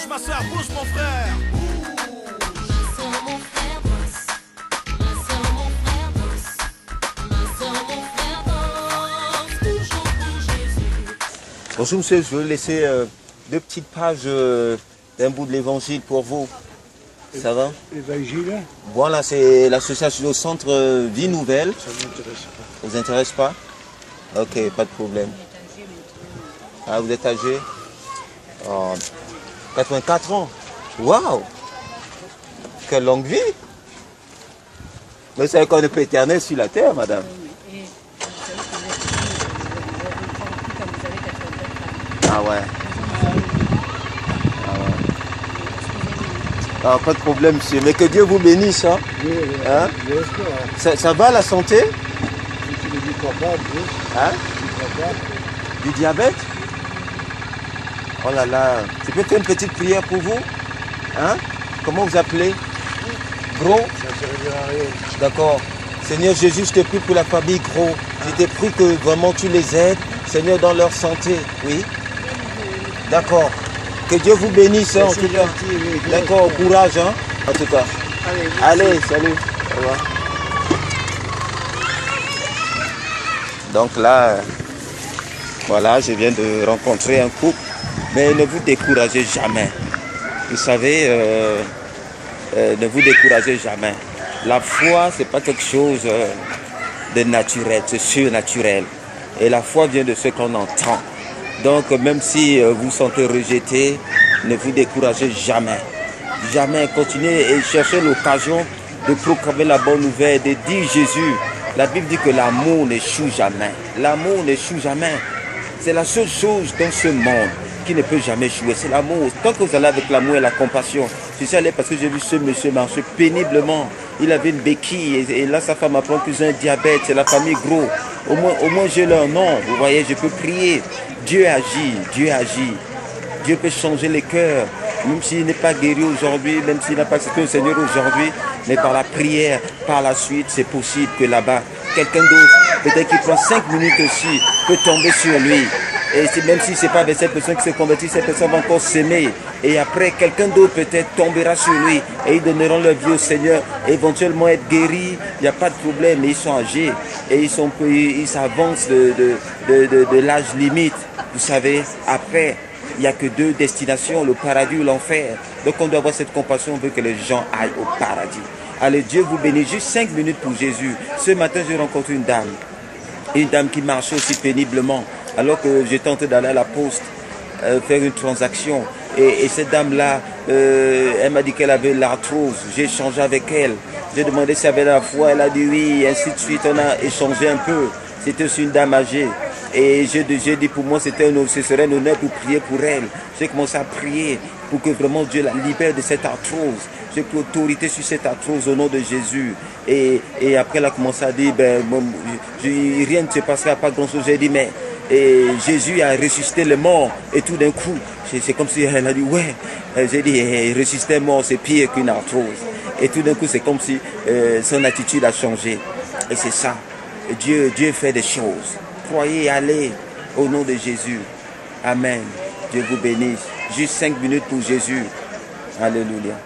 bouge ma soeur, bouge mon frère. Bonjour monsieur, je veux laisser 2 petites pages d'un bout de l'évangile pour vous. Ça va? L'évangile? Voilà, c'est l'association au centre Vie Nouvelle. Ça ne m'intéresse pas. Ça vous intéresse pas? Ok, pas de problème. Ah, vous êtes âgé? Oh, 84 ans. Waouh! Quelle longue vie! Mais c'est qu'on est pas éternel sur la terre, madame. Ah ouais. Ah ouais. Ah, pas de problème, monsieur. Mais que Dieu vous bénisse. Hein? Oui, Hein? Ça va la santé? Hein? Du diabète? Oh là là. Je peux faire une petite prière pour vous? Hein? Comment vous appelez? Gros? Ça ne servira à rien. D'accord. Seigneur Jésus, je te prie pour la famille Gros. Je te prie que vraiment tu les aides, Seigneur, dans leur santé. Oui? D'accord. Que Dieu vous bénisse, hein, en tout cas. D'accord, courage, hein, en tout cas. Allez, salut. Au revoir. Donc là, voilà, je viens de rencontrer un couple. Mais ne vous découragez jamais. Vous savez, ne vous découragez jamais. La foi, c'est pas quelque chose de naturel, c'est surnaturel. Et la foi vient de ce qu'on entend. Donc même si vous vous sentez rejeté, ne vous découragez jamais. Jamais. Continuez et cherchez l'occasion de proclamer la bonne nouvelle, de dire Jésus. La Bible dit que l'amour n'échoue jamais. L'amour n'échoue jamais. C'est la seule chose dans ce monde qui ne peut jamais échouer. C'est l'amour. Tant que vous allez avec l'amour et la compassion. Je suis allé parce que j'ai vu ce monsieur marcher péniblement. Il avait une béquille et là sa femme apprend qu'ils ont un diabète. C'est la famille Gros. Au moins j'ai leur nom. Vous voyez, je peux prier. Dieu agit. Dieu agit. Dieu peut changer les cœurs. Même s'il n'est pas guéri aujourd'hui, même s'il n'a pas accepté le Seigneur aujourd'hui, mais par la prière, par la suite, c'est possible que là-bas, quelqu'un d'autre, peut-être qu'il prend 5 minutes aussi, peut tomber sur lui. Et même si ce n'est pas avec cette personne qui s'est convertie, cette personne va encore s'aimer. Et après, quelqu'un d'autre peut-être tombera sur lui et ils donneront leur vie au Seigneur. Éventuellement être guéris, il n'y a pas de problème, mais ils sont âgés et ils s'avancent de l'âge limite. Vous savez, après, il n'y a que 2 destinations, le paradis ou l'enfer. Donc on doit avoir cette compassion, on veut que les gens aillent au paradis. Allez, Dieu vous bénisse. Juste 5 minutes pour Jésus. Ce matin, j'ai rencontré une dame qui marchait aussi péniblement, alors que j'étais en train d'aller à la poste faire une transaction. Et cette dame-là, elle m'a dit qu'elle avait l'arthrose. J'ai échangé avec elle. J'ai demandé si elle avait la foi. Elle a dit oui, et ainsi de suite. On a échangé un peu. C'était aussi une dame âgée. Et j'ai dit pour moi, ce serait un honneur pour prier pour elle. J'ai commencé à prier pour que vraiment Dieu la libère de cette arthrose. J'ai pris autorité sur cette arthrose au nom de Jésus. Et après, elle a commencé à dire, rien ne se passera, pas grand-chose. J'ai dit, mais Jésus a ressuscité les morts. Et tout d'un coup, c'est comme si elle a dit, ouais. J'ai dit, ressusciter les morts, c'est pire qu'une arthrose. Et tout d'un coup, c'est comme si son attitude a changé. Et c'est ça. Dieu fait des choses. Croyez, allez au nom de Jésus. Amen. Dieu vous bénisse. Juste 5 minutes pour Jésus. Alléluia.